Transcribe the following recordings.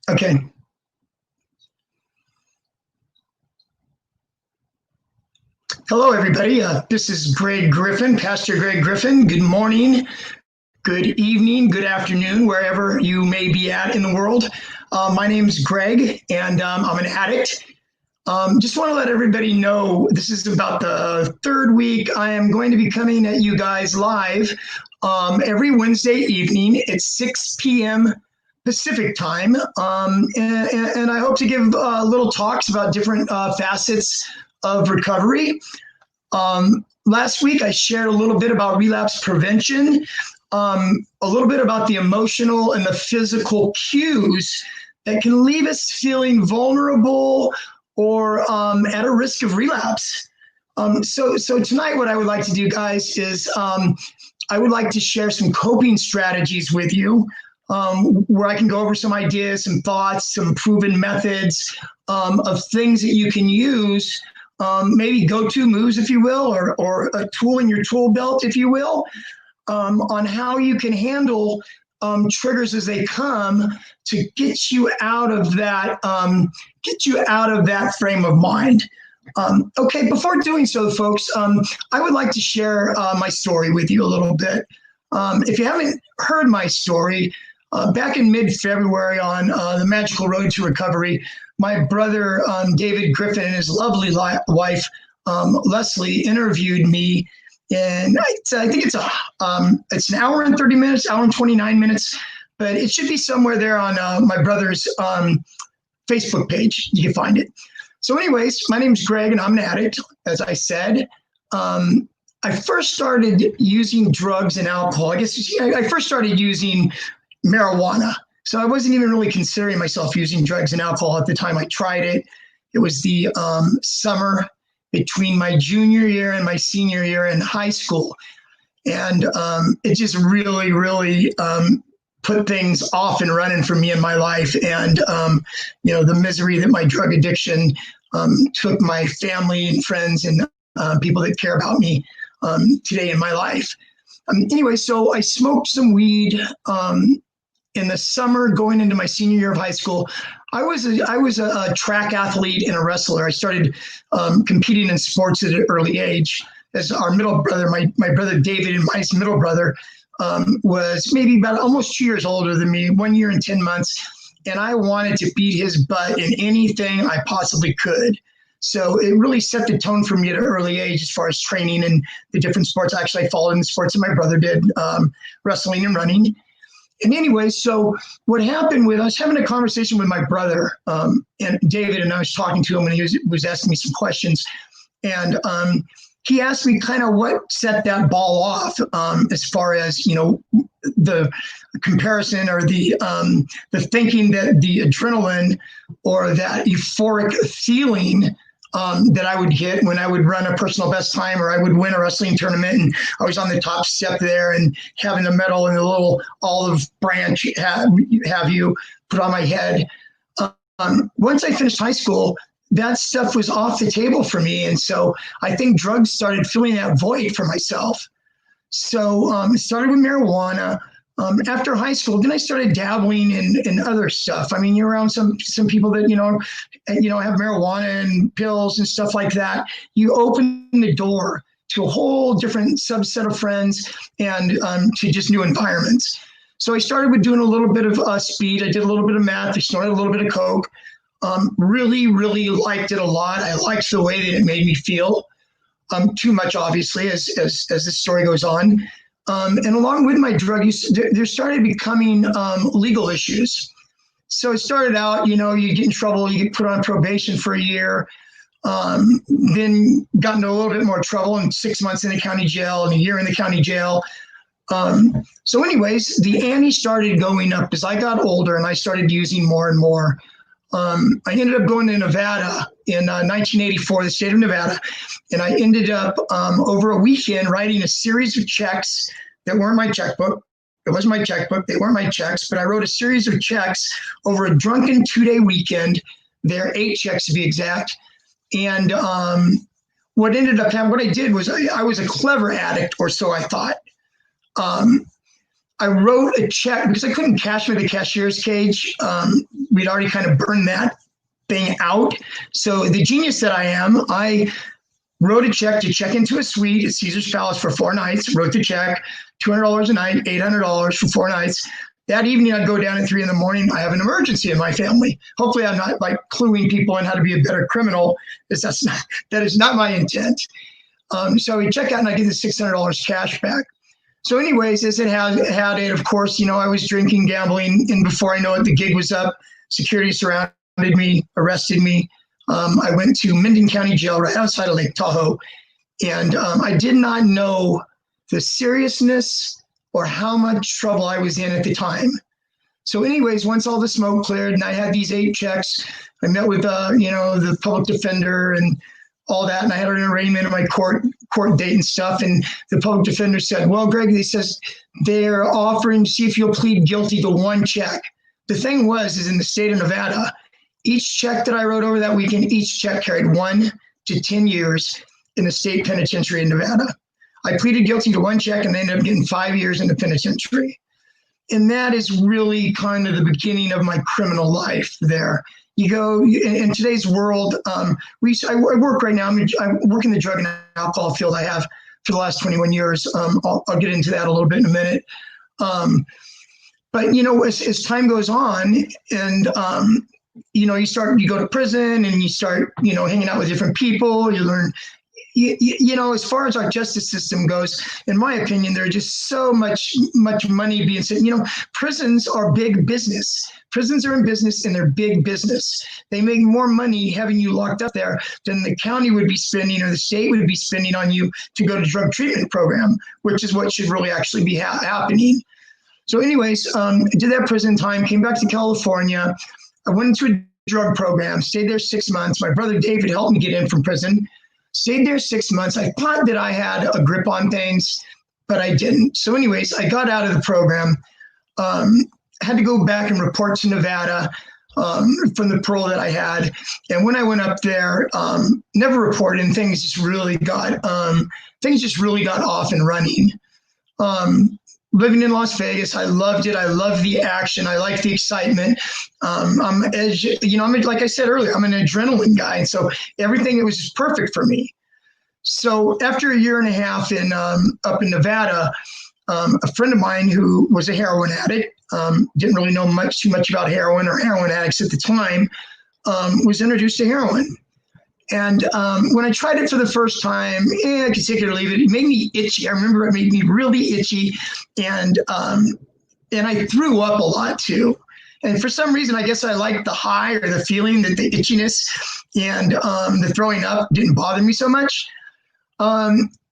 Okay. Hello, everybody. This is Greg Griffin, Pastor Greg Griffin. Good morning, good evening, good afternoon, wherever you may be at in the world. My name's Greg, and I'm an addict. Just want to let everybody know this is about the third week. I am going to be coming at you guys live every Wednesday evening at 6 p.m. Pacific time. And I hope to give little talks about different facets of recovery. Last week, I shared a little bit about relapse prevention, a little bit about the emotional and the physical cues that can leave us feeling vulnerable or at a risk of relapse. So tonight, what I would like to do, guys, is I would like to share some coping strategies with you, where I can go over some ideas, some thoughts, some proven methods of things that you can use, maybe go-to moves, if you will, or a tool in your tool belt, if you will, on how you can handle triggers as they come to get you out of that frame of mind. Okay, before doing so, folks, I would like to share my story with you a little bit. If you haven't heard my story, back in mid-February on the Magical Road to Recovery, my brother, David Griffin, and his lovely wife, Leslie, interviewed me. And I think it's an hour and 30 minutes, hour and 29 minutes, but it should be somewhere there on my brother's Facebook page. You can find it. So anyways, my name's Greg, and I'm an addict, as I said. I first started using drugs and alcohol. I guess I first started using marijuana. So I wasn't even really considering myself using drugs and alcohol at the time I tried it. It was the summer between my junior year and my senior year in high school. And it just really, really put things off and running for me in my life. And, the misery that my drug addiction took my family and friends and people that care about me today in my life. Anyway, so I smoked some weed in the summer going into my senior year of high school. I was a track athlete and a wrestler. I started competing in sports at an early age. As our middle brother, my brother David, and my middle brother was maybe about almost 2 years older than me, 1 year and 10 months. And I wanted to beat his butt in anything I possibly could. So it really set the tone for me at an early age as far as training and the different sports. Actually, I followed in the sports that my brother did, wrestling and running. And anyway, so what happened I was having a conversation with my brother and David, and I was talking to him, and he was asking me some questions. And he asked me kind of what set that ball off as far as, the comparison or the thinking that the adrenaline or that euphoric feeling that I would get when I would run a personal best time, or I would win a wrestling tournament and I was on the top step there and having the medal and the little olive branch have you put on my head. Once I finished high school, that stuff was off the table for me. And so I think drugs started filling that void for myself. So it started with marijuana. After high school, then I started dabbling in other stuff. I mean, you're around some people that, have marijuana and pills and stuff like that. You open the door to a whole different subset of friends and to just new environments. So I started with doing a little bit of speed. I did a little bit of meth. I snorted a little bit of coke. Really, really liked it a lot. I liked the way that it made me feel. Too much, obviously, as the story goes on. And along with my drug use, there started becoming legal issues. So it started out, you get in trouble, you get put on probation for a year, then got into a little bit more trouble, and 6 months in the county jail and a year in the county jail. So anyways, the ante started going up as I got older and I started using more and more. I ended up going to Nevada in 1984, the state of Nevada, and I ended up over a weekend writing a series of checks that weren't my checkbook. It wasn't my checkbook. They weren't my checks, but I wrote a series of checks over a drunken 2-day weekend. There are 8 checks to be exact. And what ended up happening, what I did was I was a clever addict, or so I thought. I wrote a check because I couldn't cash me the cashier's cage we'd already kind of burned that thing out. So the genius that I am, I wrote a check to check into a suite at Caesar's Palace for 4 nights, wrote the check, $200 a night, $800 for 4 nights. That evening, I'd go down at 3 a.m. I have an emergency in my family. Hopefully, I'm not like cluing people in how to be a better criminal, because that is not my intent. So we check out and I get the $600 cash back. So anyways, as it had it, of course, I was drinking, gambling, and before I know it, the gig was up. Security surrounded me, arrested me. I went to Minden County Jail right outside of Lake Tahoe, and I did not know the seriousness or how much trouble I was in at the time. So anyways, once all the smoke cleared and I had these 8 checks, I met with the public defender and all that, and I had an arraignment of my court date and stuff. And the public defender said, well, Greg, he says they're offering to see if you'll plead guilty to 1 check. The thing is in the state of Nevada, each check that I wrote over that weekend, each check carried 1 to 10 years in the state penitentiary in Nevada. I pleaded guilty to 1 check and they ended up getting 5 years in the penitentiary. And that is really kind of the beginning of my criminal life there. You go in today's world. I work right now. I work in the drug and alcohol field. I have for the last 21 years. I'll get into that a little bit in a minute. But as time goes on, and you go to prison and you start hanging out with different people. You learn. As far as our justice system goes, in my opinion, there's just so much money being spent. Prisons are big business. Prisons are in business and they're big business. They make more money having you locked up there than the county would be spending or the state would be spending on you to go to drug treatment program, which is what should really actually be happening. So anyways, did that prison time, came back to California. I went into a drug program, stayed there 6 months. My brother David helped me get in from prison. Stayed there 6 months. I thought that I had a grip on things, but I didn't. So anyways, I got out of the program, had to go back and report to Nevada from the parole that I had. And when I went up there, never reported, and things just really got off and running. Living in Las Vegas, I loved it. I love the action. I like the excitement. Like I said earlier, I'm an adrenaline guy. And so everything, it was just perfect for me. So after a year and a half up in Nevada, a friend of mine who was a heroin addict, didn't really know too much about heroin or heroin addicts at the time, was introduced to heroin. And when I tried it for the first time, I could take it or leave it. It made me itchy. I remember it made me really itchy. And I threw up a lot too. And for some reason, I guess I liked the high or the feeling that the itchiness and the throwing up didn't bother me so much.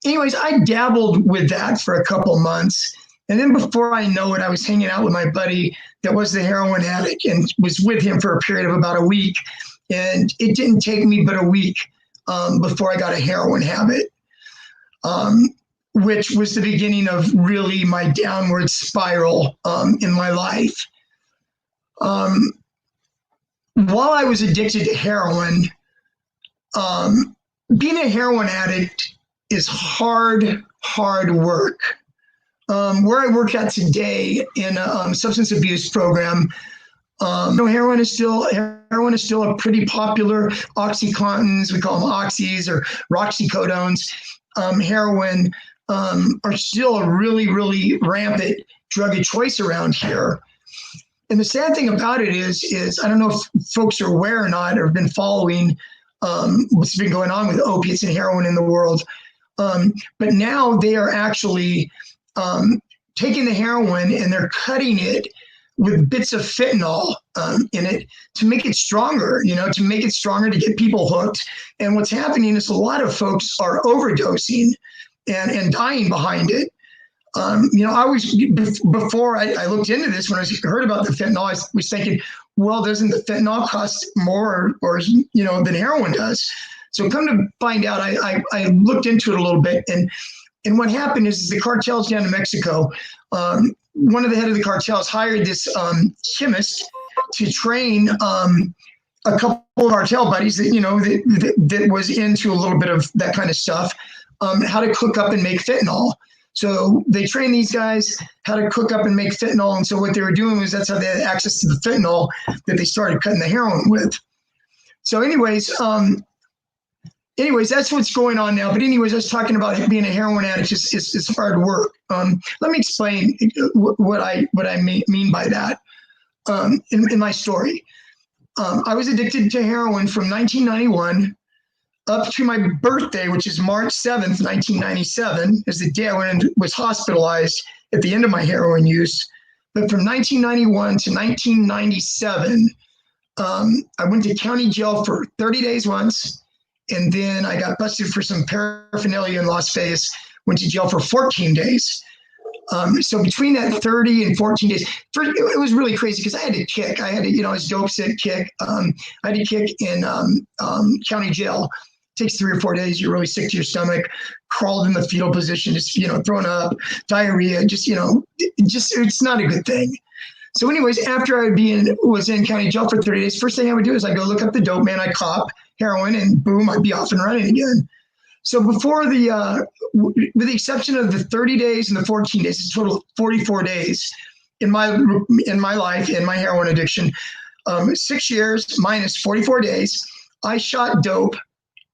Anyways, I dabbled with that for a couple months. And then before I know it, I was hanging out with my buddy that was the heroin addict and was with him for a period of about a week. And it didn't take me but a week before I got a heroin habit, which was the beginning of really my downward spiral in my life. While I was addicted to heroin, being a heroin addict is hard work. Where I work at today in a substance abuse program, heroin is still a pretty popular. Oxycontins, we call them oxys or roxycodones. Heroin are still a really rampant drug of choice around here. And the sad thing about it is I don't know if folks are aware or not or have been following what's been going on with opiates and heroin in the world. But now they are actually taking the heroin and they're cutting it with bits of fentanyl in it to make it stronger, to get people hooked. And what's happening is a lot of folks are overdosing and dying behind it. Before I looked into this, when I heard about the fentanyl, I was thinking, well, doesn't the fentanyl cost more or than heroin does? So come to find out, I looked into it a little bit, and what happened is the cartels down in Mexico, one of the head of the cartels hired this chemist to train a couple of cartel buddies that was into a little bit of that kind of stuff, how to cook up and make fentanyl. So they trained these guys how to cook up and make fentanyl. And so what they were doing was that's how they had access to the fentanyl that they started cutting the heroin with. So anyways, that's what's going on now. But anyways, I was talking about being a heroin addict is hard work. Let me explain what I mean by that in my story. I was addicted to heroin from 1991 up to my birthday, which is March 7th, 1997, is the day I was hospitalized at the end of my heroin use. But from 1991 to 1997, I went to county jail for 30 days once, and then I got busted for some paraphernalia in Las Vegas, went to jail for 14 days. So between that 30 and 14 days, it was really crazy because I had to kick. I had to, I was dope sick, kick. I had to kick in county jail. It takes 3 or 4 days. You're really sick to your stomach, crawled in the fetal position, just, throwing up, diarrhea, just, it's not a good thing. So anyways, after I was in county jail for 30 days, first thing I would do is I go look up the dope man, I cop heroin, and boom, I'd be off and running again. So before with the exception of the 30 days and the 14 days, it's a total of 44 days in my life, in my heroin addiction, 6 years minus 44 days, I shot dope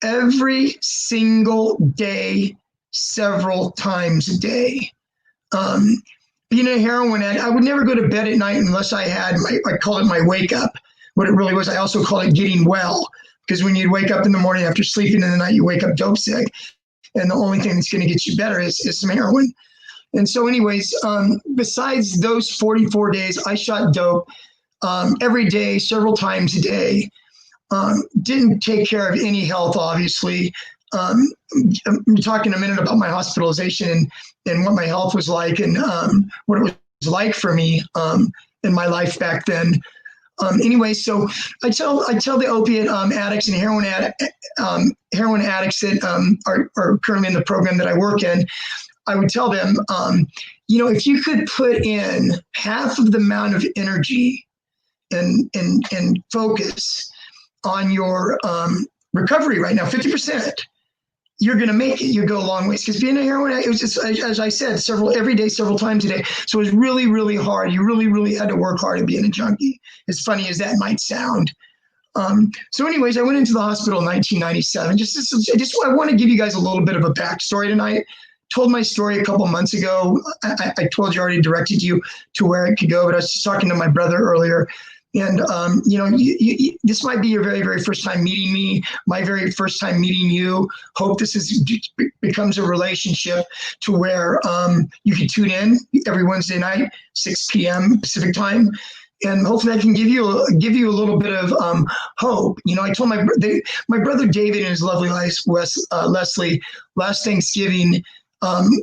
every single day, several times a day. Being a heroin addict, I would never go to bed at night unless I had I call it my wake up. What it really was, I also call it getting well. Because when you wake up in the morning after sleeping in the night, you wake up dope sick. And the only thing that's going to get you better is some heroin. And so anyways, besides those 44 days, I shot dope every day, several times a day. Didn't take care of any health, obviously. I'm talking a minute about my hospitalization and what my health was like and what it was like for me in my life back then. Anyway, so I tell the opiate addicts and heroin addicts that are currently in the program that I work in, I would tell them, if you could put in half of the amount of energy and focus on your recovery right now, 50%, you're going to make it. You go a long ways. Because being a heroin addict, it was just, as I said, every day, several times a day. So it was really, really hard. You really, really had to work hard at being a junkie, as funny as that might sound. So anyways, I went into the hospital in 1997. I want to give you guys a little bit of a backstory tonight. Told my story a couple months ago. I told you, I already directed you to where it could go, but I was just talking to my brother earlier. And, this might be your very, very first time meeting me, my very first time meeting you. Hope this becomes a relationship to where you can tune in every Wednesday night, 6 p.m. Pacific time. And hopefully I can give you a little bit of hope. I told my brother David and his lovely wife, Leslie, last Thanksgiving,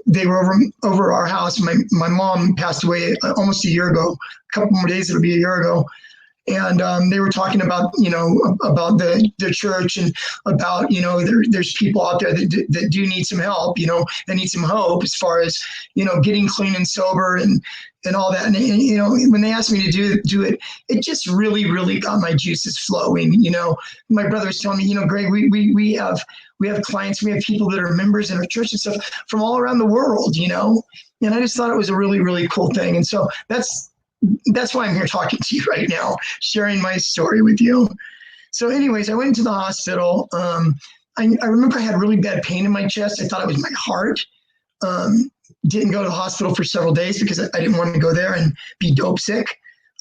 they were over our house. My mom passed away almost a year ago, a couple more days, it'll be a year ago. And they were talking about, about the church and about, there's people out there that do need some help, that need some hope as far as, getting clean and sober and all that. And when they asked me to do it, it just really, really got my juices flowing. My brother was telling me, Greg, we have clients, we have people that are members in our church and stuff from all around the world, and I just thought it was a really, really cool thing. And so that's why I'm here talking to you right now, sharing my story with you. So anyways, I went into the hospital. I remember I had really bad pain in my chest. I thought it was my heart. Didn't go to the hospital for several days because I didn't want to go there and be dope sick.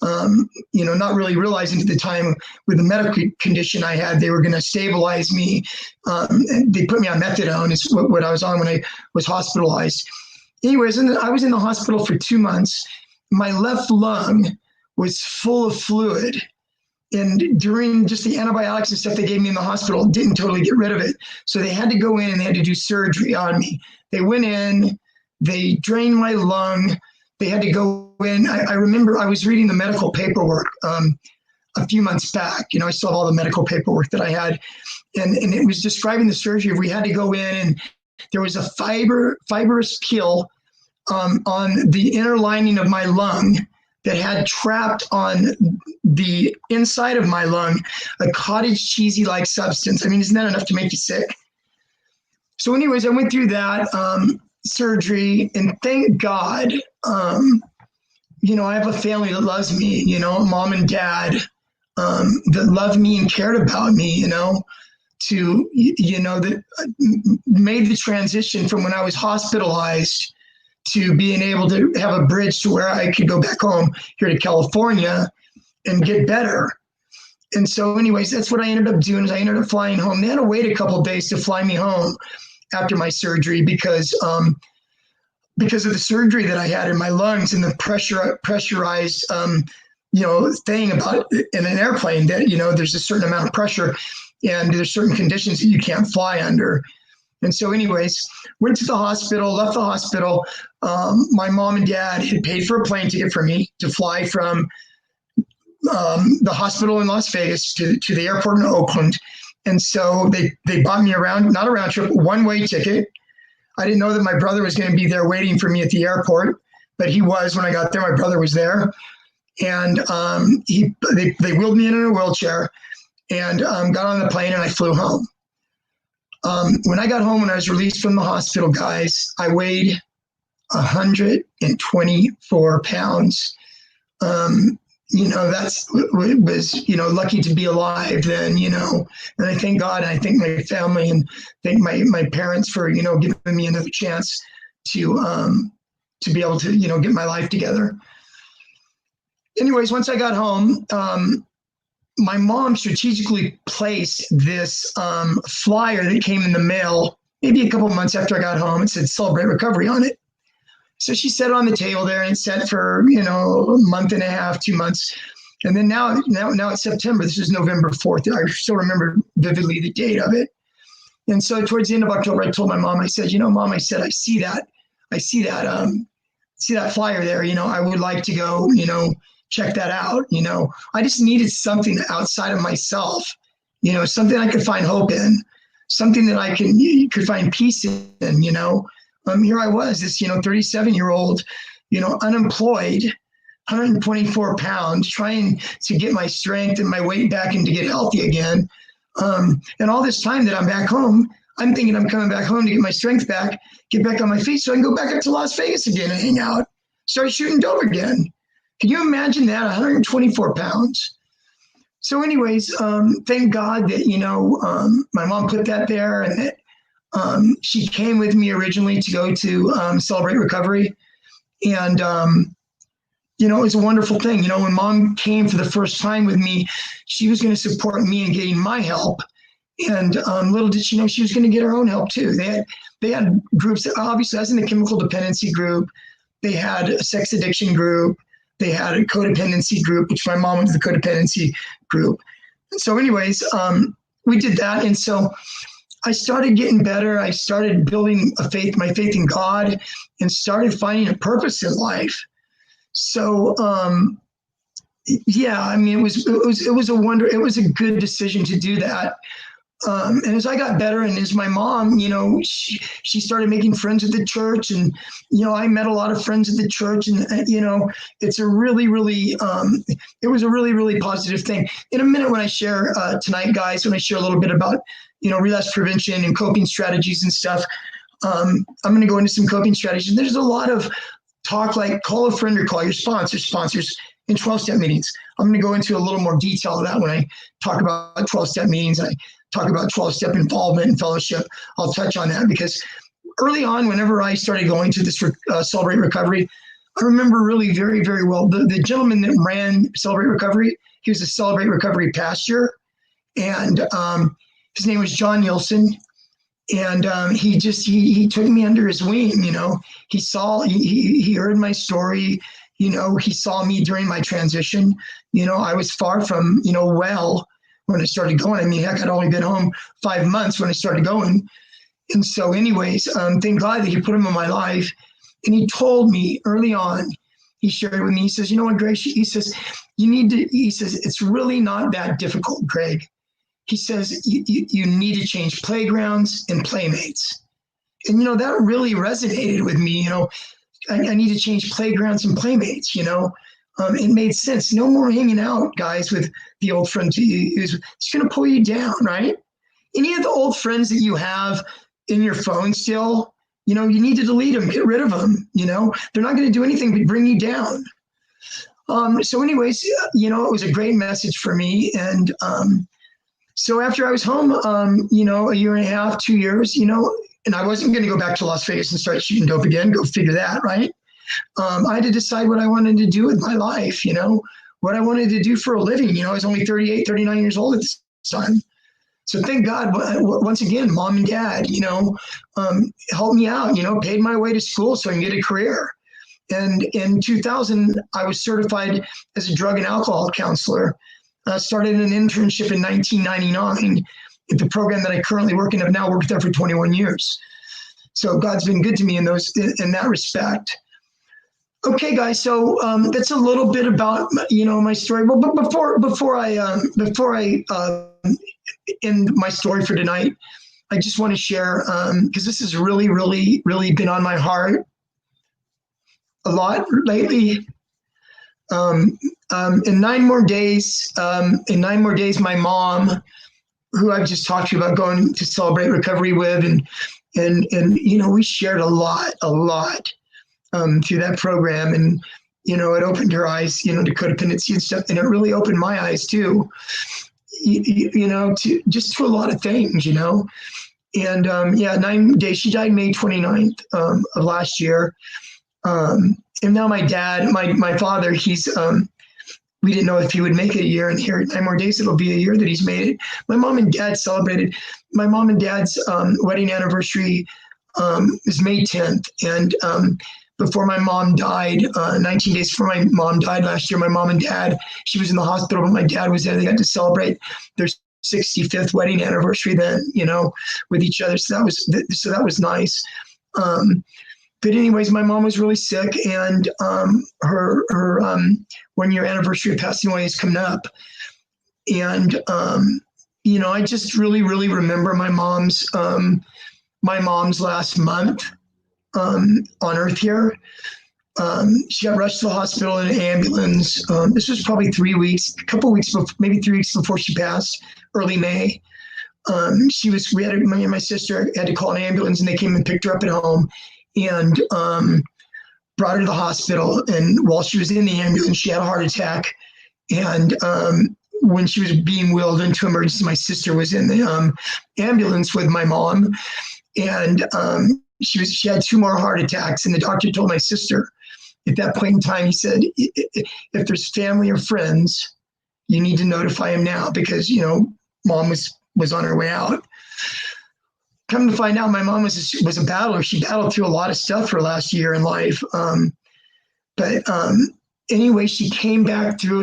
Not really realizing at the time with the medical condition I had, they were going to stabilize me. And they put me on methadone is what I was on when I was hospitalized. Anyways, and I was in the hospital for 2 months. My left lung was full of fluid. And during just the antibiotics and stuff they gave me in the hospital, didn't totally get rid of it. So they had to go in and they had to do surgery on me. They went in, they drained my lung. They had to go in. I remember I was reading the medical paperwork a few months back. I still have all the medical paperwork that I had. And it was describing the surgery. We had to go in and there was a fibrous peel on the inner lining of my lung that had trapped on the inside of my lung a cottage cheesy-like substance. I mean, isn't that enough to make you sick? So anyways, I went through that. surgery, and thank God, I have a family that loves me, mom and dad, that loved me and cared about me, that made the transition from when I was hospitalized to being able to have a bridge to where I could go back home here to California and get better. And so anyways, that's what I ended up doing is I ended up flying home. They had to wait a couple of days to fly me home after my surgery because of the surgery that I had in my lungs and the pressurized, thing about in an airplane that, there's a certain amount of pressure and there's certain conditions that you can't fly under. And so anyways, went to the hospital, left the hospital. My mom and dad had paid for a plane ticket for me to fly from the hospital in Las Vegas to the airport in Oakland. And so they bought me not a round trip, one-way ticket. I didn't know that my brother was going to be there waiting for me at the airport, but he was when I got there. My brother was there. And they wheeled me in a wheelchair and got on the plane and I flew home. When I got home, when I was released from the hospital, guys, I weighed 124 pounds. That's was, lucky to be alive then, and I thank God and I thank my family and thank my parents for, giving me another chance to be able to, get my life together. Anyways, once I got home, my mom strategically placed this flyer that came in the mail maybe a couple of months after I got home. It said "Celebrate Recovery" on it. So she set it on the table there and sat for, a month and a half, 2 months. And then now it's September. This is November 4th. I still remember vividly the date of it. And so towards the end of October, I told my mom, I said, Mom, I said, I see that flyer there. I would like to go, check that out. I just needed something outside of myself, something I could find hope in, something that I could find peace in, here I was, this, 37-year-old, unemployed, 124 pounds, trying to get my strength and my weight back and to get healthy again. And all this time that I'm back home, I'm thinking I'm coming back home to get my strength back, get back on my feet so I can go back up to Las Vegas again and hang out, start shooting dope again. Can you imagine that? 124 pounds. So anyways, thank God that, my mom put that there and that she came with me originally to go to Celebrate Recovery. And, it was a wonderful thing. When Mom came for the first time with me, she was going to support me in getting my help. And little did she know she was going to get her own help too. They had groups that obviously I was in the chemical dependency group. They had a sex addiction group. They had a codependency group, which my mom went to the codependency group. And so anyways, we did that. And so I started getting better. I started building my faith in God and started finding a purpose in life. So, it was a wonder. It was a good decision to do that. And as I got better and as my mom, she started making friends at the church and, I met a lot of friends at the church and, it's a really, really, it was a really, really positive thing. In a minute when I share tonight, guys, when I share a little bit about, relapse prevention and coping strategies and stuff, I'm going to go into some coping strategies. There's a lot of talk like call a friend or call your sponsors in 12-step meetings. I'm going to go into a little more detail of that when I talk about 12-step meetings. I talk about 12-step involvement and fellowship. I'll touch on that because early on, whenever I started going to this Celebrate Recovery, I remember really very, very well the gentleman that ran Celebrate Recovery. He was a Celebrate Recovery pastor, and his name was John Nielsen. And he took me under his wing. He heard my story. He saw me during my transition. I was far from well when I started going. I mean, heck, I'd only been home 5 months when I started going. And so anyways, thank God that he put him in my life. And he told me early on, he shared with me, he says, what, Greg? He says, it's really not that difficult, Greg. He says, you need to change playgrounds and playmates. And, that really resonated with me. I need to change playgrounds and playmates, it made sense. No more hanging out, guys, with the old friends who's going to pull you down, right? Any of the old friends that you have in your phone still, You know, you need to delete them, get rid of them. You know, they're not going to do anything but bring you down. So anyways, you know, it was a great message for me. And so after I was home, you know, a year and a half, 2 years, you know, and I wasn't going to go back to Las Vegas and start shooting dope again. Go figure that, right? I had to decide what I wanted to do with my life, you know, what I wanted to do for a living. You know, I was only 38, 39 years old at this time. So thank God, once again, mom and dad, you know, helped me out, you know, paid my way to school so I can get a career. And in 2000, I was certified as a drug and alcohol counselor. Started an internship in 1999 at the program that I currently work in. I've now worked there for 21 years. So God's been good to me in that respect. Okay, guys. So that's a little bit about, you know, my story. Well, but before I end my story for tonight, I just want to share, because this has really, really, really been on my heart a lot lately. In 9 more days, my mom, who I've just talked to you about going to celebrate recovery with, and you know, we shared a lot through that program, and you know, it opened her eyes, you know, to codependency and stuff, and it really opened my eyes too, you know, to a lot of things, you know. And 9 days. She died May 29th of last year. And now my dad, my father, he's we didn't know if he would make it a year, and here 9 more days, it'll be a year that he's made it. My mom and dad celebrated. My mom and dad's wedding anniversary is May 10th, and before my mom died, 19 days before my mom died last year, my mom and dad, she was in the hospital, but my dad was there. They got to celebrate their 65th wedding anniversary then, you know, with each other. So that was nice. But anyways, my mom was really sick, and her 1-year anniversary of passing away is coming up. And you know, I just really, really remember my mom's last month on Earth here. She got rushed to the hospital in an ambulance. This was probably 3 weeks, a couple weeks before, maybe 3 weeks before she passed, early May. Me and my sister had to call an ambulance, and they came and picked her up at home and brought her to the hospital. And while she was in the ambulance, she had a heart attack. And when she was being wheeled into emergency, my sister was in the ambulance with my mom. And she had 2 more heart attacks. And the doctor told my sister at that point in time, he said, if there's family or friends, you need to notify him now, because, you know, mom was on her way out. Come to find out, my mom was a battler. She battled through a lot of stuff her last year in life. But anyway, she came back to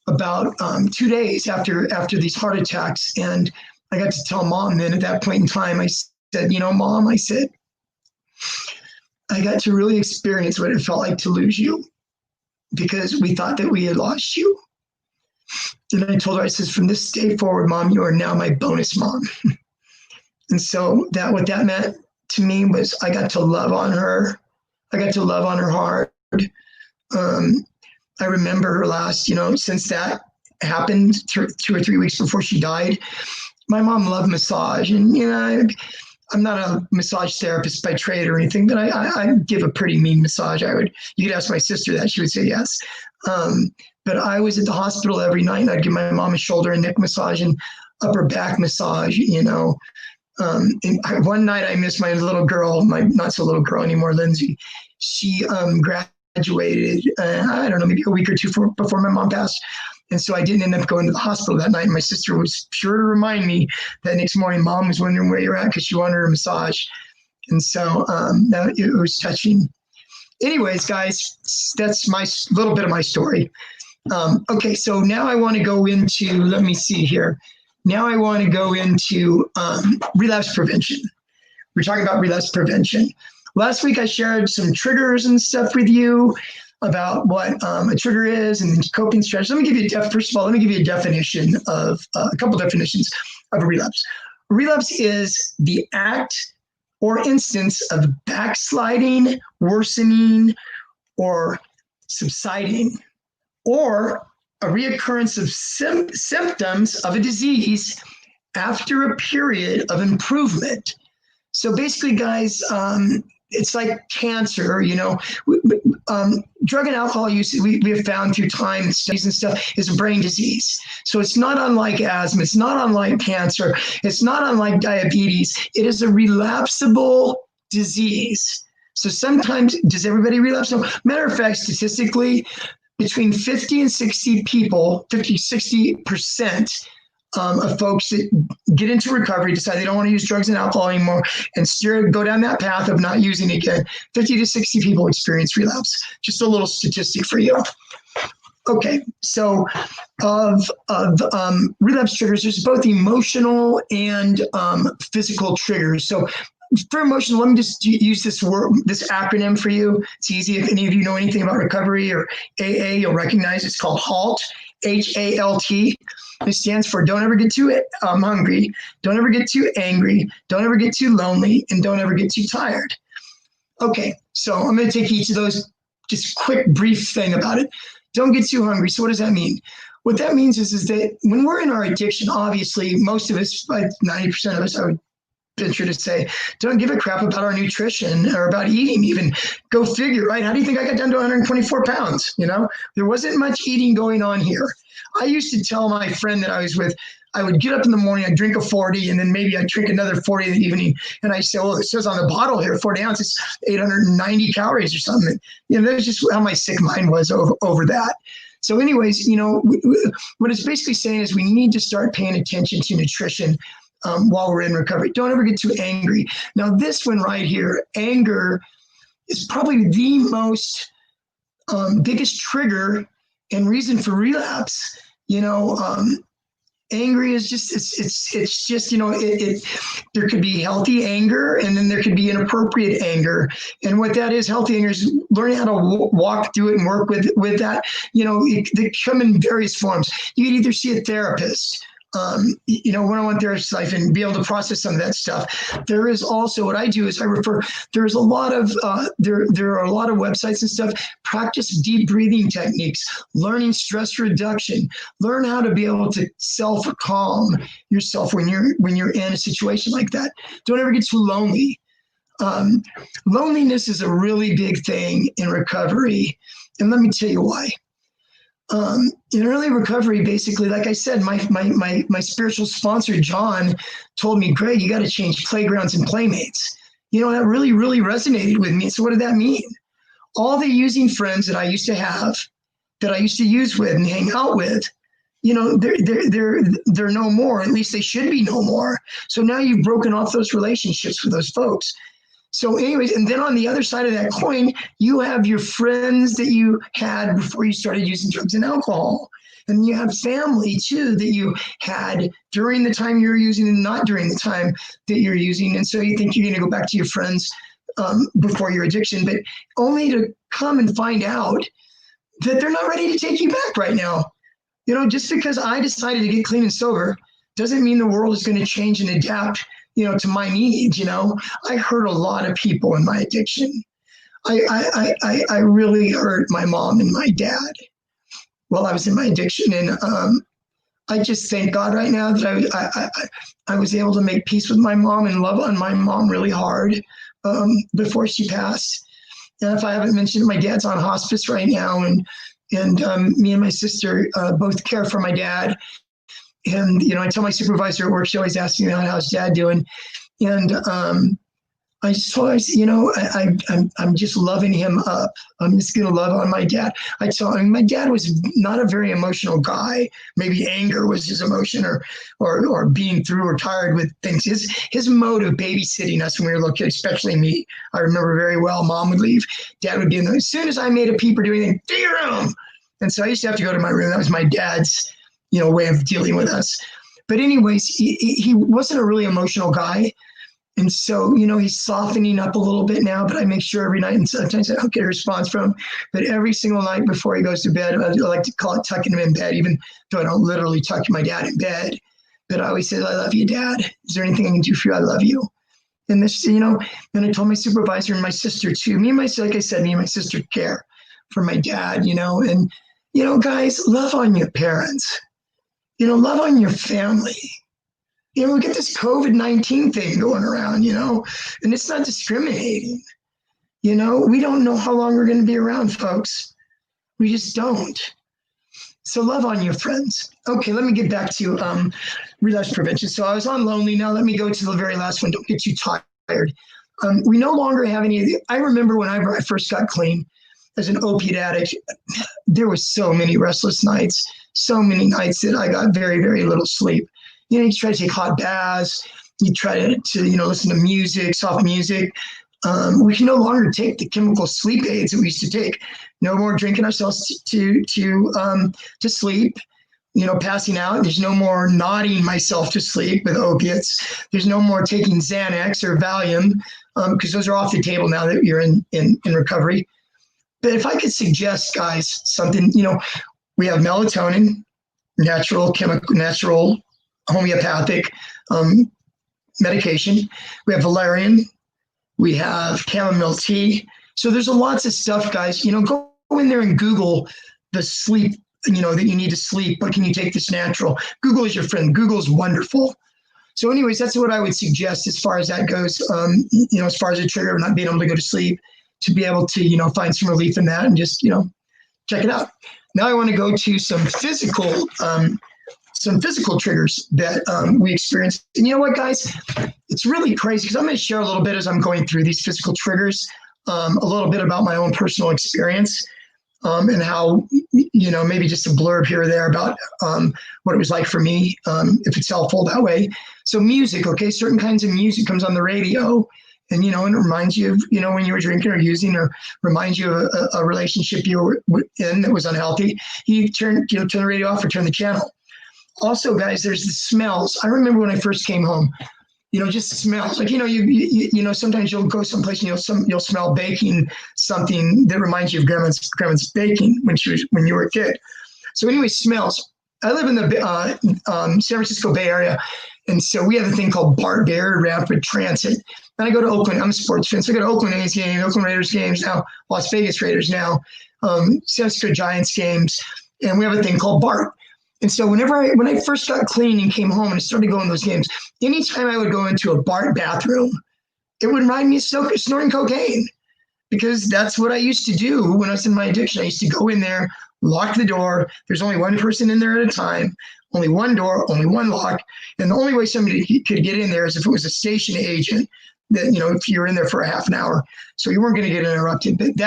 about 2 days after these heart attacks. And I got to tell mom then at that point in time, I said, you know, Mom, I said, I got to really experience what it felt like to lose you, because we thought that we had lost you. And I told her, I said, from this day forward, Mom, you are now my bonus mom. And so what that meant to me was I got to love on her. I got to love on her hard. I remember her last, you know, since that happened 2 or 3 weeks before she died, my mom loved massage. And, you know, I'm not a massage therapist by trade or anything, but I give a pretty mean massage. You could ask my sister that, she would say yes. But I was at the hospital every night, and I'd give my mom a shoulder and neck massage and upper back massage, you know. One night I missed my little girl, my not so little girl anymore, Lindsay. She graduated, I don't know, maybe a week or 2 before my mom passed. And so I didn't end up going to the hospital that night. And my sister was sure to remind me that next morning, Mom was wondering where you're at, because she wanted her massage. And so it was touching. Anyways, guys, that's my little bit of my story. Okay, so now I want to go into, let me see here. Now I want to go into relapse prevention. We're talking about relapse prevention. Last week I shared some triggers and stuff with you about what a trigger is and coping strategies. Let me give you a definition of a couple definitions of a relapse. A relapse is the act or instance of backsliding, worsening, or subsiding, or a reoccurrence of symptoms of a disease after a period of improvement. So basically, guys, it's like cancer, you know. Drug and alcohol use, we have found through time and studies and stuff, is a brain disease. So it's not unlike asthma. It's not unlike cancer. It's not unlike diabetes. It is a relapsable disease. So sometimes, does everybody relapse? No. Matter of fact, statistically, between 50 and 60 people, 50, 60% of folks that get into recovery, decide they don't want to use drugs and alcohol anymore, and go down that path of not using it again, 50 to 60 people experience relapse. Just a little statistic for you. Okay, so of relapse triggers, there's both emotional and physical triggers. So for emotional, let me just use this acronym for you. It's easy. If any of you know anything about recovery or AA, you'll recognize it's called HALT, HALT. It stands for don't ever get too hungry, don't ever get too angry, don't ever get too lonely, and don't ever get too tired. Okay, so I'm going to take each of those, just quick, brief thing about it. Don't get too hungry. So what does that mean? What that means is that when we're in our addiction, obviously, most of us, like 90% of us, I would venture to say, don't give a crap about our nutrition or about eating even. Go figure, right? How do you think I got down to 124 pounds? You know, there wasn't much eating going on here. I used to tell my friend that I was with, I would get up in the morning, I'd drink a 40, and then maybe I'd drink another 40 in the evening. And I say, well, it says on the bottle here, 40 ounces, 890 calories or something. You know, that's just how my sick mind was over that. So anyways, you know, what it's basically saying is we need to start paying attention to nutrition while we're in recovery. Don't ever get too angry. Now, this one right here, anger is probably the most biggest trigger and reason for relapse. You know, angry is just, it's just, you know, there could be healthy anger, and then there could be inappropriate anger. And what that is, healthy anger, is learning how to walk through it and work with that. You know, they come in various forms. You could either see a therapist, you know, one-on-one therapist life, and be able to process some of that stuff. There is also, what I do is I refer, there's a lot of, there are a lot of websites and stuff. Practice deep breathing techniques, learning stress reduction, learn how to be able to self-calm yourself when you're in a situation like that. Don't ever get too lonely. Loneliness is a really big thing in recovery. And let me tell you why. In early recovery, basically, like I said, my spiritual sponsor, John, told me, Greg, you got to change playgrounds and playmates. You know, that really, really resonated with me. So what did that mean? All the using friends that I used to have, that I used to use with and hang out with, you know, they're no more. At least they should be no more. So now you've broken off those relationships with those folks. So anyways, and then on the other side of that coin, you have your friends that you had before you started using drugs and alcohol. And you have family too that you had during the time you're using and not during the time that you're using. And so you think you're going to go back to your friends before your addiction, but only to come and find out that they're not ready to take you back right now. You know, just because I decided to get clean and sober doesn't mean the world is going to change and adapt, you know, to my needs. You know, I hurt a lot of people in my addiction. I really hurt my mom and my dad while I was in my addiction. And I just thank God right now that I was able to make peace with my mom and love on my mom really hard before she passed. And if I haven't mentioned, my dad's on hospice right now, and me and my sister both care for my dad. And, you know, I tell my supervisor at work, she always asks me, how's dad doing? And I just always, you know, I'm just loving him up. I'm just going to love on my dad. I tell him, my dad was not a very emotional guy. Maybe anger was his emotion, or being through or tired with things. His mode of babysitting us when we were little kids, especially me, I remember very well. Mom would leave, dad would be in there. As soon as I made a peep or do anything, to your room. And so I used to have to go to my room. That was my dad's, you know, way of dealing with us. But anyways, he wasn't a really emotional guy. And so, you know, he's softening up a little bit now, but I make sure every night, and sometimes I don't get a response from him, but every single night before he goes to bed, I like to call it tucking him in bed, even though I don't literally tuck my dad in bed. But I always say, I love you, Dad. Is there anything I can do for you? I love you. And this, you know, and I told my supervisor and my sister too. Like I said, me and my sister care for my dad, you know. And, you know, guys, love on your parents. You know, love on your family. We get this COVID-19 thing going around, and it's not discriminating. We don't know how long we're going to be around, folks. We just don't. So love on your friends. Okay, let me get back to relapse prevention. So I was on lonely. Now let me go to the very last one. Don't get too tired. We no longer have any. I remember when I first got clean as an opiate addict, there was so many restless nights, so many nights that I got very, very little sleep. You try to take hot baths. You try to listen to music, soft music. We can no longer take the chemical sleep aids that we used to take. No more drinking ourselves to sleep, passing out. There's no more nodding myself to sleep with opiates. There's no more taking Xanax or Valium, because those are off the table now that you're in recovery. But if I could suggest, guys, something, we have melatonin, natural homeopathic medication. We have valerian. We have chamomile tea. So there's lots of stuff, guys. Go in there and Google the sleep, that you need to sleep. But can you take this natural? Google is your friend. Google is wonderful. So anyways, that's what I would suggest as far as that goes. As far as a trigger of not being able to go to sleep, to be able to, find some relief in that and just, check it out. Now I want to go to some physical triggers that we experience. And you know what, guys? It's really crazy because I'm going to share a little bit as I'm going through these physical triggers, a little bit about my own personal experience, and how, maybe just a blurb here or there about what it was like for me, if it's helpful that way. So music, okay, certain kinds of music comes on the radio, and, and it reminds you of, when you were drinking or using, or reminds you of a relationship you were in that was unhealthy. You turn the radio off or turn the channel. Also, guys, there's the smells. I remember when I first came home, just smells. Like, sometimes you'll go someplace and you'll smell baking, something that reminds you of grandma's baking when you were a kid. So anyway, smells. I live in the San Francisco Bay Area. And so we have a thing called BART, Bay Area Rapid Transit. And I go to Oakland. I'm a sports fan. So I go to Oakland A's games, Oakland Raiders games now, Las Vegas Raiders now, San Francisco Giants games. And we have a thing called BART. And so when I first got clean and came home and I started going to those games, anytime I would go into a BART bathroom, it would remind me of snorting cocaine, because that's what I used to do when I was in my addiction. I used to go in there, lock the door. There's only one person in there at a time, only one door, only one lock. And the only way somebody could get in there is if it was a station agent that, if you were in there for a half an hour. So you weren't going to get interrupted. But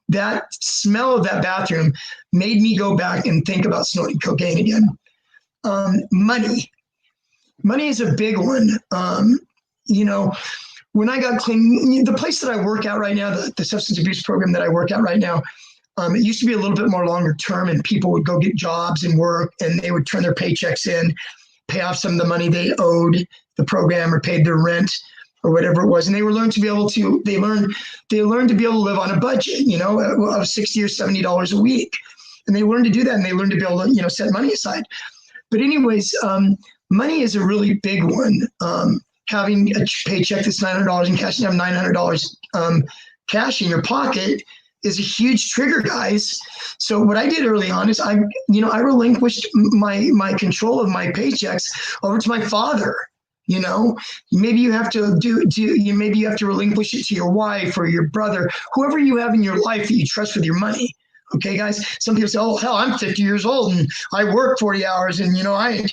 that smell of that bathroom made me go back and think about snorting cocaine again. Money is a big one. When I got clean, the place that I work out right now, the substance abuse program that I work out right now, it used to be a little bit more longer term, and people would go get jobs and work, and they would turn their paychecks in, pay off some of the money they owed the program or paid their rent or whatever it was. And they learned to be able to live on a budget, of $60 or $70 a week. And they learned to do that, and they learned to be able to, set money aside. But anyways, money is a really big one. Having a paycheck that's $900 in cash and have $900 cash in your pocket is a huge trigger, guys. So what I did early on is I relinquished my control of my paychecks over to my father. Maybe you have to maybe you have to relinquish it to your wife or your brother, whoever you have in your life that you trust with your money. Okay, guys. Some people say, "Oh, hell, I'm 50 years old and I work 40 hours, and I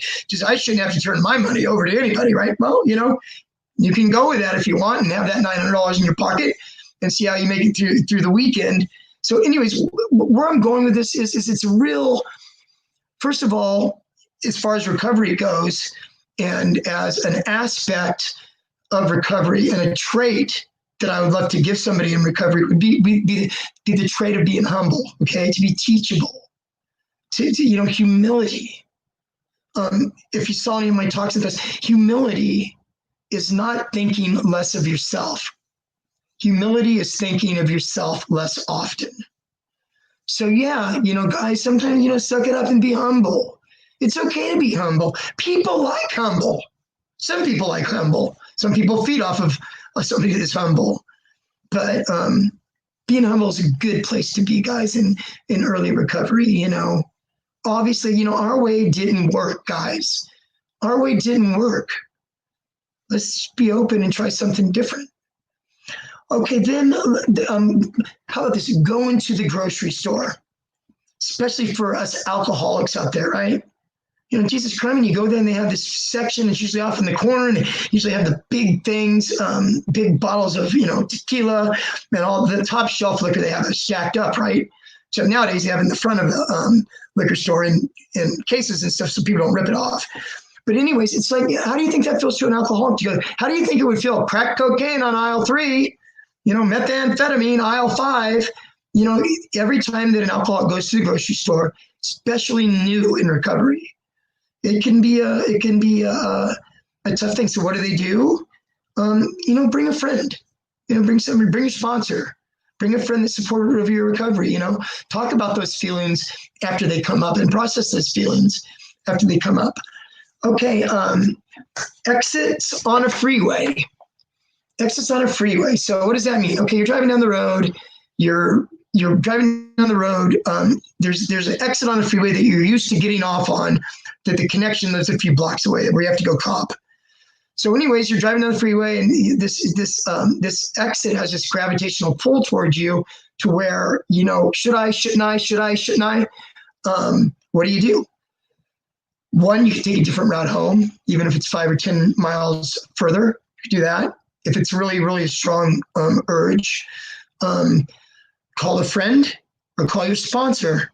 shouldn't have to turn my money over to anybody, right?" Well, you can go with that if you want and have that $900 in your pocket and see how you make it through the weekend. So, anyways, where I'm going with this is it's a real. First of all, as far as recovery goes, and as an aspect of recovery and a trait that I would love to give somebody in recovery would be the trait of being humble, okay? To be teachable, to humility. If you saw any of my talks in this, humility is not thinking less of yourself. Humility is thinking of yourself less often. So yeah, guys, sometimes, suck it up and be humble. It's okay to be humble. People like humble. Some people like humble. Some people feed off of somebody that's humble. But being humble is a good place to be, guys, in early recovery. Obviously, our way didn't work, guys. Our way didn't work. Let's be open and try something different. Okay, then how about this? Go into the grocery store, especially for us alcoholics out there, right? You know, Jesus Christ, when you go there and they have this section, it's usually off in the corner, and they usually have the big things, big bottles of, you know, tequila and all the top shelf liquor they have is stacked up, right? So nowadays they have in the front of the liquor store in cases and stuff so people don't rip it off. But anyways, it's like, how do you think that feels to an alcoholic? How do you think it would feel? Crack cocaine on aisle 3, you know, methamphetamine, aisle 5. You know, every time that an alcoholic goes to the grocery store, especially new in recovery, it can be a tough thing. So what do? You know, bring a friend. You know, bring somebody, bring a sponsor, bring a friend that's supportive of your recovery. You know, talk about those feelings after they come up and process those feelings after they come up. Okay, exits on a freeway. Exits on a freeway. So what does that mean? Okay, you're driving down the road. You're driving down the road. There's an exit on the freeway that you're used to getting off on, that the connection is a few blocks away, where you have to go cop. So anyways, you're driving down the freeway, and this exit has this gravitational pull towards you to where, you know, should I, shouldn't I? What do? One, you can take a different route home, even if it's 5 or 10 miles further. You can do that. If it's really, really a strong urge, call a friend or call your sponsor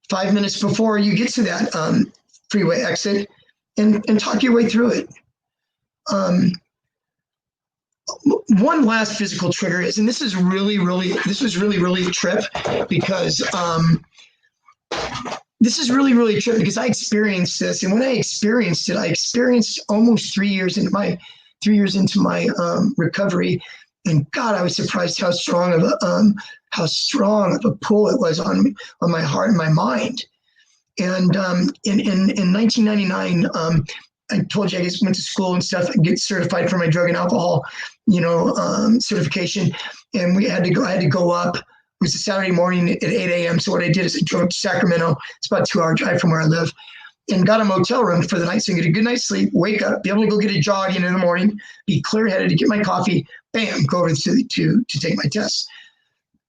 5 minutes before you get to that freeway exit and talk your way through it. One last physical trigger is, and this was really a trip because I experienced this. And when I experienced it, I experienced almost 3 years into my recovery. And God, I was surprised how strong of a pull it was on my heart and my mind. And in 1999, I told you I just went to school and stuff and get certified for my drug and alcohol, you know, certification. And I had to go up. It was a Saturday morning at 8 a.m. So what I did is I drove to Sacramento. It's about a 2-hour drive from where I live, and got a motel room for the night so I can get a good night's sleep, wake up, be able to go get a jog in the morning, be clear-headed to get my coffee, bam, go over to take my test.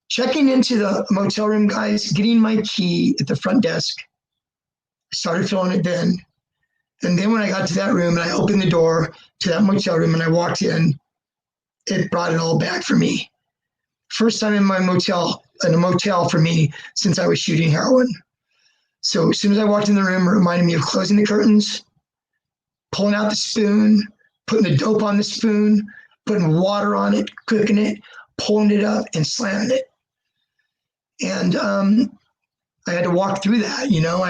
Checking into the motel room, guys, getting my key at the front desk, I started feeling it then. And then when I got to that room and I opened the door to that motel room and I walked in, it brought it all back for me. First time in a motel for me since I was shooting heroin. So as soon as I walked in the room, it reminded me of closing the curtains, pulling out the spoon, putting the dope on the spoon, putting water on it, cooking it, pulling it up and slamming it. And I had to walk through that, you know,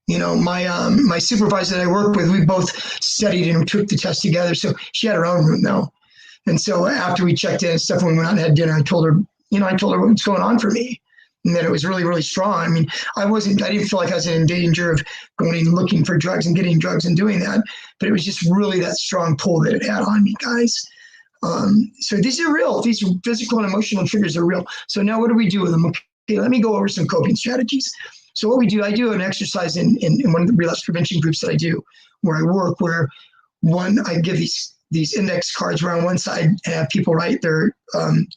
You know, my supervisor that I work with, we both studied and took the test together. So she had her own room though. And so after we checked in and stuff, when we went out and had dinner, I told her what's going on for me. And that it was really, really strong. I mean, I didn't feel like I was in danger of going and looking for drugs and getting drugs and doing that. But it was just really that strong pull that it had on me, guys. So these are real. These physical and emotional triggers are real. So now what do we do with them? Okay, let me go over some coping strategies. So what we do, I do an exercise in one of the relapse prevention groups that I do, where I work, where I give these index cards where on one side I have people write their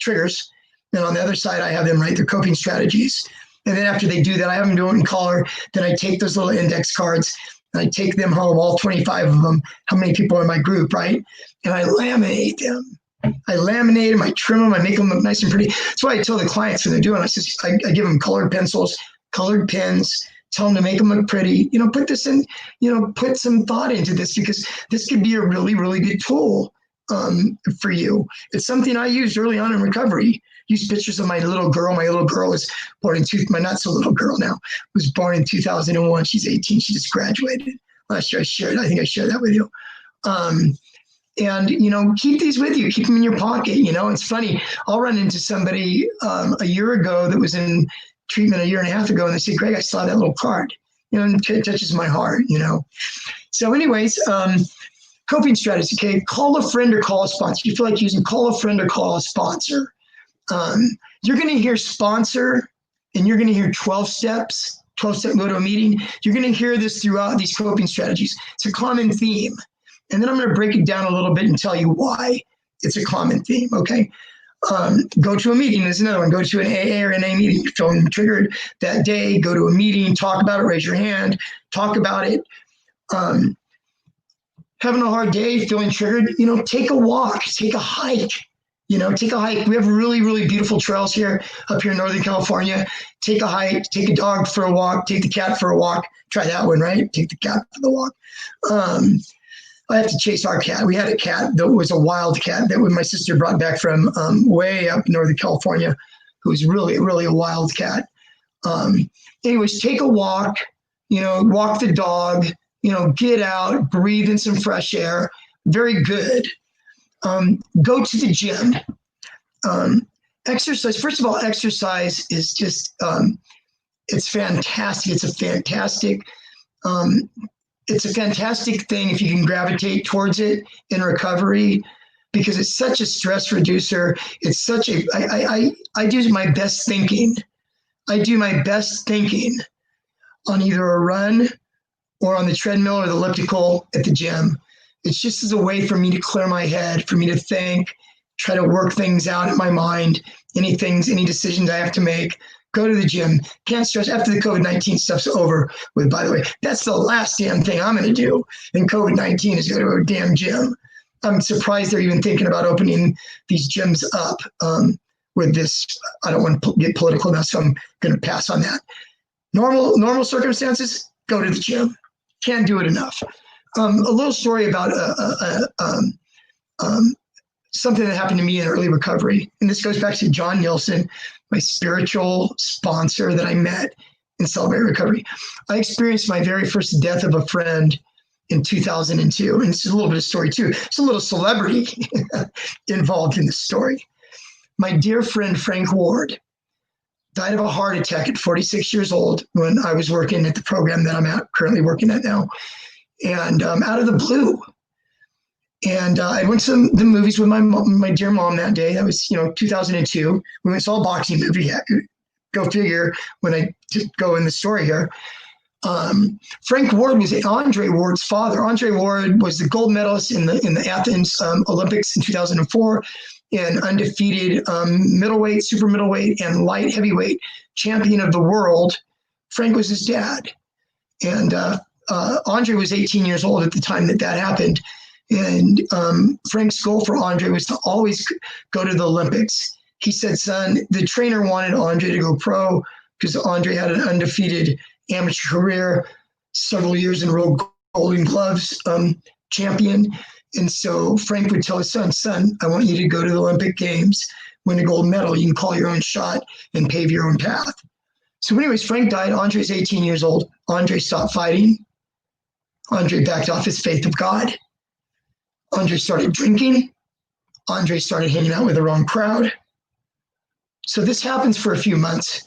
triggers, and on the other side I have them write their coping strategies. And then after they do that, I have them do it in color. Then I take those little index cards and I take them home, all 25 of them, how many people are in my group, right? And I laminate them. I laminate them, I trim them, I make them look nice and pretty. That's why I tell the clients when they're doing it, I give them colored pencils, colored pens, tell them to make them look pretty. You know, put this in, you know, put some thought into this, because this could be a really, really good tool for you. It's something I used early on in recovery. Used pictures of my little girl. My little girl was born in my not so little girl now, was born in 2001. She's 18. She just graduated last year. I think I shared that with you. And, you know, keep these with you. Keep them in your pocket. You know, it's funny. I'll run into somebody a year ago that was in treatment a year and a half ago, and they say, Greg, I saw that little card. You know, and it touches my heart, you know. So anyways, coping strategies, okay? Call a friend or call a sponsor. You feel like using call a friend or call a sponsor. You're going to hear sponsor, and you're going to hear 12 steps, 12-step go to a meeting. You're going to hear this throughout these coping strategies. It's a common theme. And then I'm going to break it down a little bit and tell you why it's a common theme, okay? Go to a meeting is another one. Go to an AA or NA meeting. You're feeling triggered that day. Go to a meeting, talk about it, raise your hand, talk about it. Having a hard day, feeling triggered, take a walk, take a hike. Take a hike. We have really, really beautiful trails here up here in Northern California. Take a hike, take a dog for a walk, take the cat for a walk. Try that one, right? Take the cat for the walk. I have to chase our cat. We had a cat that was a wild cat that my sister brought back from way up in Northern California, who was really, really a wild cat. Anyways, take a walk, walk the dog, get out, breathe in some fresh air. Very good. Go to the gym. Exercise. First of all, exercise is just, it's fantastic. It's a fantastic thing if you can gravitate towards it in recovery, because it's such a stress reducer. It's such a, I do my best thinking. I do my best thinking on either a run or on the treadmill or the elliptical at the gym. It's just as a way for me to clear my head, for me to think, try to work things out in my mind, any decisions I have to make. Go to the gym. Can't stress after the COVID-19 stuff's over with, by the way, that's the last damn thing I'm going to do in COVID-19 is go to a damn gym. I'm surprised they're even thinking about opening these gyms up with this. I don't want to get political now, so I'm going to pass on that. Normal circumstances, go to the gym. Can't do it enough. A little story about something that happened to me in early recovery. And this goes back to John Nielsen, my spiritual sponsor that I met in Celebrate Recovery. I experienced my very first death of a friend in 2002. And this is a little bit of story too. There's a little celebrity involved in this story. My dear friend, Frank Ward, died of a heart attack at 46 years old when I was working at the program that I'm currently working at now. And out of the blue. And I went to the movies with my dear mom that day. That was, 2002. We went and saw a boxing movie. Go figure when I go in the story here. Frank Ward was Andre Ward's father. Andre Ward was the gold medalist in the Athens Olympics in 2004 and undefeated middleweight, super middleweight, and light heavyweight champion of the world. Frank was his dad. And Andre was 18 years old at the time that happened. And Frank's goal for Andre was to always go to the Olympics. He said, son, the trainer wanted Andre to go pro because Andre had an undefeated amateur career, several years in a row, Golden Gloves champion. And so Frank would tell his son, I want you to go to the Olympic Games, win a gold medal. You can call your own shot and pave your own path. So anyways, Frank died. Andre's 18 years old. Andre stopped fighting. Andre backed off his faith of God. Andre started drinking. Andre started hanging out with the wrong crowd. So this happens for a few months.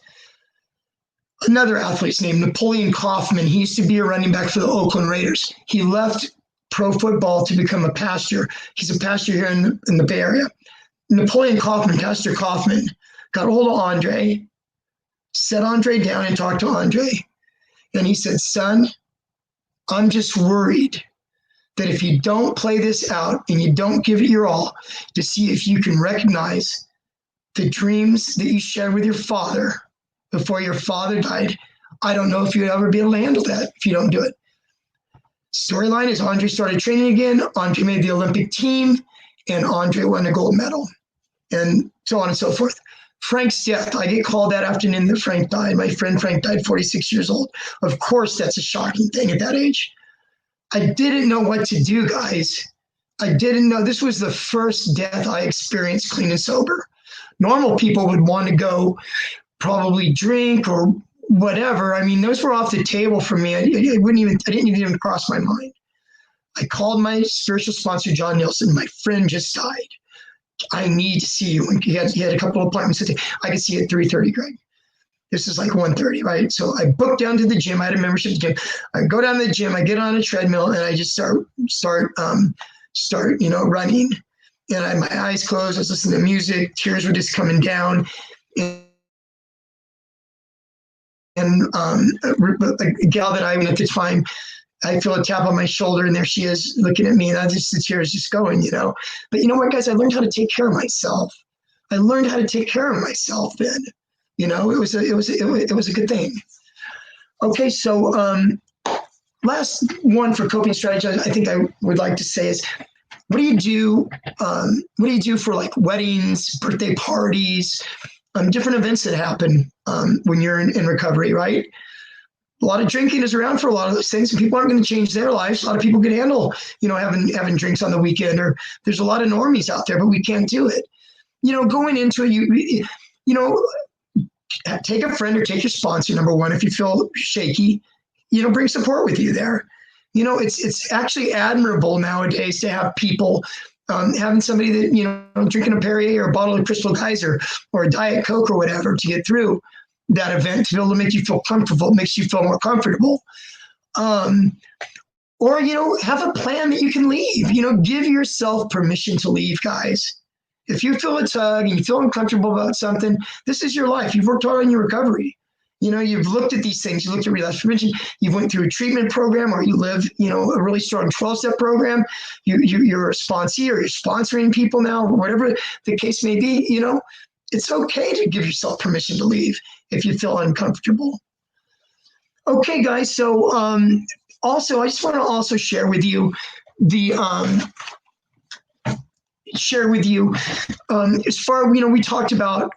Another athlete's named Napoleon Kaufman. He used to be a running back for the Oakland Raiders. He left pro football to become a pastor. He's a pastor here in the Bay Area. Napoleon Kaufman, Pastor Kaufman, got a hold of Andre, set Andre down and talked to Andre. And he said, son, I'm just worried that if you don't play this out and you don't give it your all to see if you can recognize the dreams that you shared with your father before your father died, I don't know if you'll ever be able to handle that if you don't do it. Storyline is Andre started training again. Andre made the Olympic team and Andre won a gold medal and so on and so forth. Frank's death, I get called that afternoon that Frank died. My friend Frank died 46 years old. Of course, that's a shocking thing at that age. I didn't know what to do, guys. I didn't know. This was the first death I experienced clean and sober. Normal people would want to go probably drink or whatever. I mean, those were off the table for me. I didn't even cross my mind. I called my spiritual sponsor, John Nielsen. My friend just died. I need to see you. And he had a couple of appointments. I could see you at 3:30, Greg. This is like 1:30, right? So I booked down to the gym. I had a membership at the gym. I go down to the gym. I get on a treadmill and I just start running. And I had my eyes closed. I was listening to music. Tears were just coming down. And a gal that I met at the time I feel a tap on my shoulder, and there she is looking at me, and the tears just going, you know. But you know what, guys? I learned how to take care of myself. I learned how to take care of myself then. You know, it was a good thing. Okay, so last one for coping strategies I think I would like to say is, what do you do? What do you do for like weddings, birthday parties, different events that happen when you're in recovery, right? A lot of drinking is around for a lot of those things, and people aren't going to change their lives. A lot of people can handle, you know, having drinks on the weekend, or there's a lot of normies out there, but we can't do it. You know, going into it, you know, take a friend or take your sponsor, number one. If you feel shaky, you know, bring support with you there. You know, it's actually admirable nowadays to have people, having somebody that, you know, drinking a Perrier or a bottle of Crystal Geyser or a Diet Coke or whatever to get through that event, to be able to make you feel comfortable, makes you feel more comfortable. Or, you know, have a plan that you can leave. You know, give yourself permission to leave, guys. If you feel a tug and you feel uncomfortable about something, this is your life. You've worked hard on your recovery. You know, you've looked at these things. You looked at relapse prevention. You went through a treatment program, or you live, you know, a really strong 12-step program. You're a sponsee, or you're sponsoring people now, or whatever the case may be. You know, it's okay to give yourself permission to leave if you feel uncomfortable. Okay, guys. So also, I just want to also share with you the as far, you know, we talked about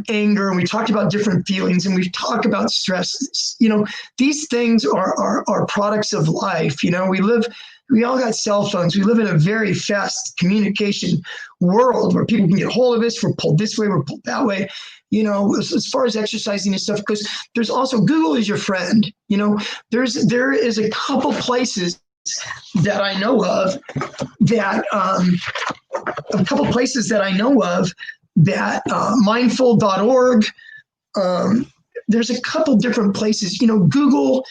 anger, and we talked about different feelings, and we've talked about stress. You know, these things are products of life. You know, we all got cell phones. We live in a very fast communication world where people can get a hold of us. We're pulled this way, we're pulled that way. You know, as far as exercising and stuff, because there's also, Google is your friend. You know, there is a couple places that I know of that mindful.org. There's a couple different places, you know, Google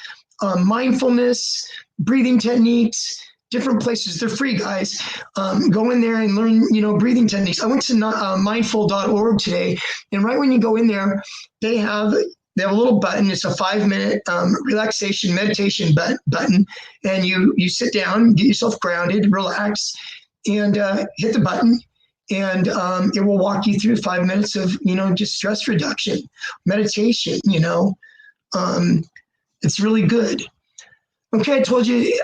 mindfulness, breathing techniques, different places. They're free, guys. Go in there and learn, you know, breathing techniques. I went to mindful.org today, and right when you go in there, they have a little button. It's a 5-minute relaxation meditation button, and you sit down, get yourself grounded, relax, and hit the button, and it will walk you through 5 minutes of, you know, just stress reduction, meditation. You know, it's really good. Okay, I told you.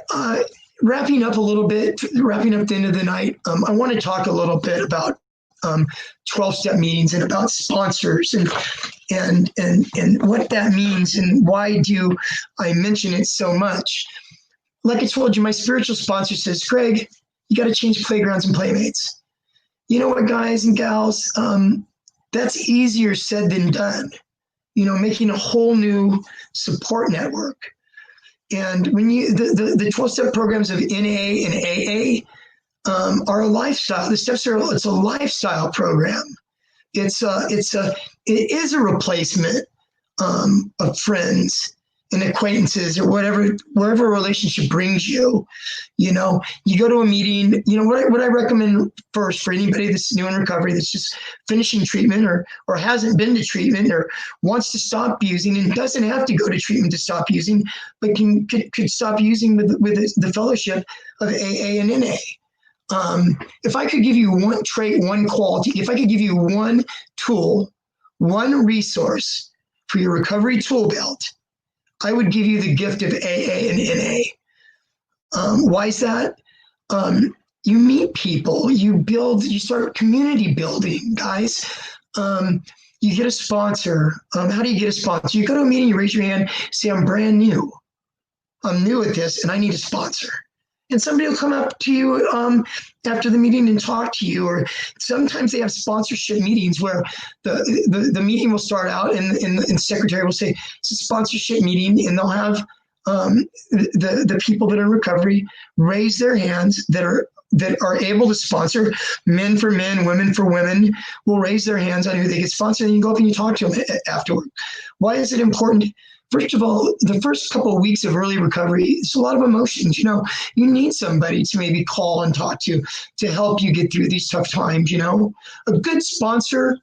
Wrapping up the end of the night, I want to talk a little bit about 12-step meetings and about sponsors and what that means, and why do I mention it so much. Like I told you, my spiritual sponsor says, Craig, you got to change playgrounds and playmates. You know what, guys and gals, that's easier said than done. You know, making a whole new support network. And when the 12-step programs of NA and AA are a lifestyle. The steps it's a lifestyle program. It is a replacement of friends and acquaintances, or wherever a relationship brings you. You know, you go to a meeting. You know what I recommend first for anybody that's new in recovery, that's just finishing treatment, or hasn't been to treatment, or wants to stop using, and doesn't have to go to treatment to stop using, but could stop using with the fellowship of AA and NA. If I could give you one trait, one quality, if I could give you one tool, one resource for your recovery tool belt, I would give you the gift of AA and NA. Why is that? You meet people, you start community building, guys. You get a sponsor. How do you get a sponsor? You go to a meeting, you raise your hand, say, I'm brand new. I'm new at this, and I need a sponsor. And somebody will come up to you after the meeting and talk to you. Or sometimes they have sponsorship meetings where the meeting will start out, and the secretary will say, it's a sponsorship meeting, and they'll have the people that are in recovery raise their hands that are able to sponsor. Men for men, women for women will raise their hands on who they get sponsored, and you go up and you talk to them afterward. Why is it important? First of all, the first couple of weeks of early recovery, it's a lot of emotions. You know, you need somebody to maybe call and talk to help you get through these tough times. You know, a good sponsor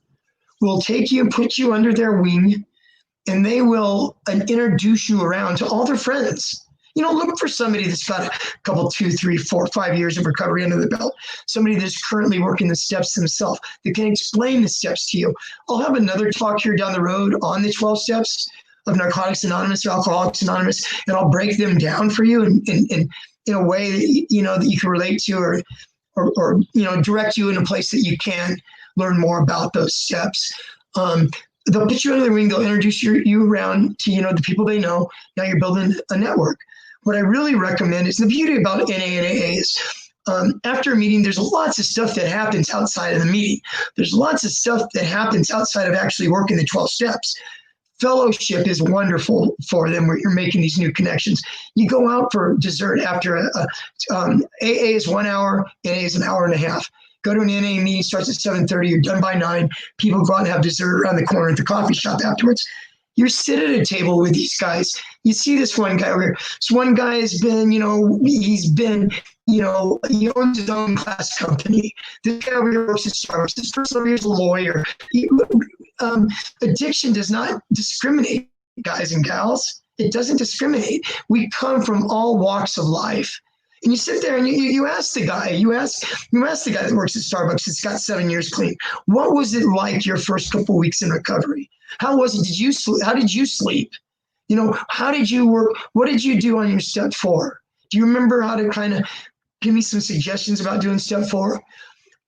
will take you and put you under their wing, and they will introduce you around to all their friends. Look for somebody that's got a couple, 2, 3, 4, 5 years of recovery under the belt. Somebody that's currently working the steps themselves that can explain the steps to you. I'll have another talk here down the road on the 12 steps of Narcotics Anonymous or Alcoholics Anonymous, and I'll break them down for you in a way that that you can relate to, or direct you in a place that you can learn more about those steps. They'll put you under the ring. They'll introduce you around to the people they know. Now you're building a network. What I really recommend is the beauty about NA and AA is after a meeting, there's lots of stuff that happens outside of the meeting. There's lots of stuff that happens outside of actually working the 12 steps. Fellowship is wonderful for them where you're making these new connections. You go out for dessert after AA is 1 hour, NA is an hour and a half. Go to an NA meeting, starts at 7:30, you're done by 9. People go out and have dessert around the corner at the coffee shop afterwards. You're sitting at a table with these guys. You see this one guy over here. This one guy has been, he owns his own glass company. This guy over here works at Starbucks. This person over here is a lawyer. Addiction does not discriminate, guys and gals. It doesn't discriminate. We come from all walks of life. And you sit there and you ask the guy, you ask the guy that works at Starbucks that's got 7 years clean, what was it like your first couple of weeks in recovery? How was it? How did you sleep? How did you work? What did you do on your step 4? Do you remember how to kind of give me some suggestions about doing step 4?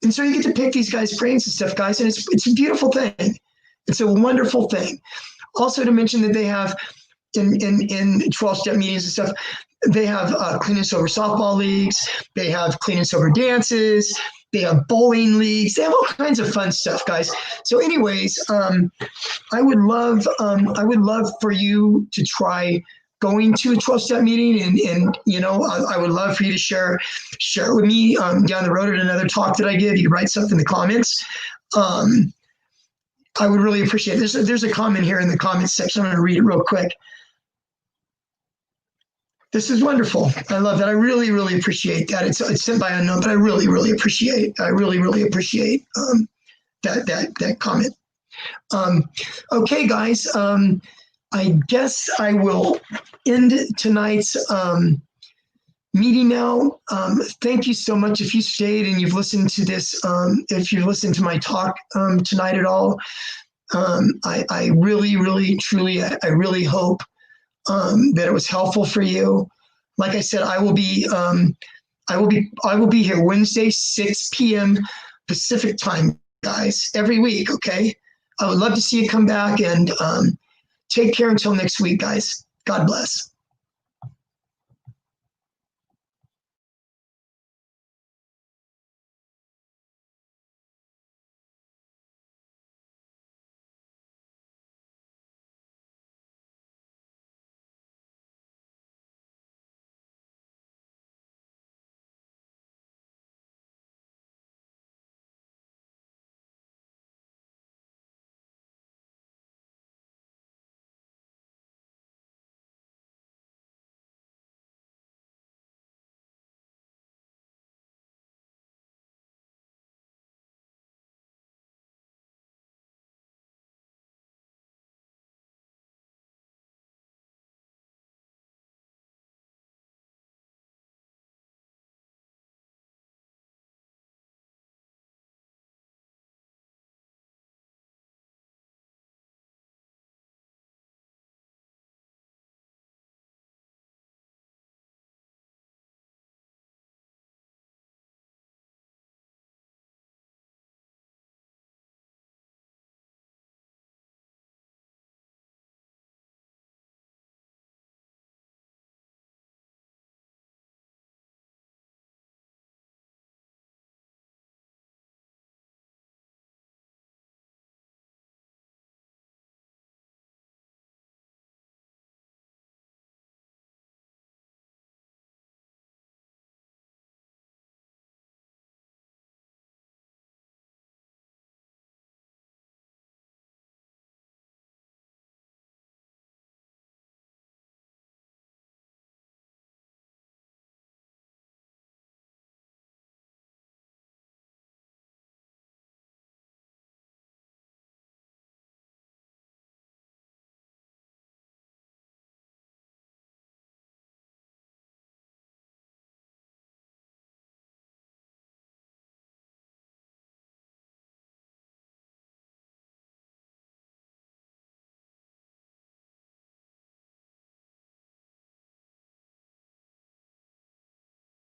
And so you get to pick these guys' brains and stuff, guys, and it's a beautiful thing. It's a wonderful thing. Also to mention that they have in 12-step meetings and stuff, they have clean and sober softball leagues. They have clean and sober dances. They have bowling leagues. They have all kinds of fun stuff, guys. So anyways, I would love for you to try going to a 12-step meeting, and I would love for you to share it with me down the road at another talk that I give. You write something in the comments. I would really appreciate it. There's a comment here in the comments section. I'm going to read it real quick. This is wonderful. I love that. I really, really appreciate that. It's sent by unknown, but I really, really appreciate. That comment. Okay, guys. I guess I will end tonight's meeting now. Thank you so much. If you stayed and you've listened to this, if you've listened to my talk tonight at all, I really, really, truly, I really hope that it was helpful for you. Like I said, I will be here Wednesday, 6 p.m. Pacific time, guys, every week. Okay. I would love to see you come back, and take care until next week, guys. God bless.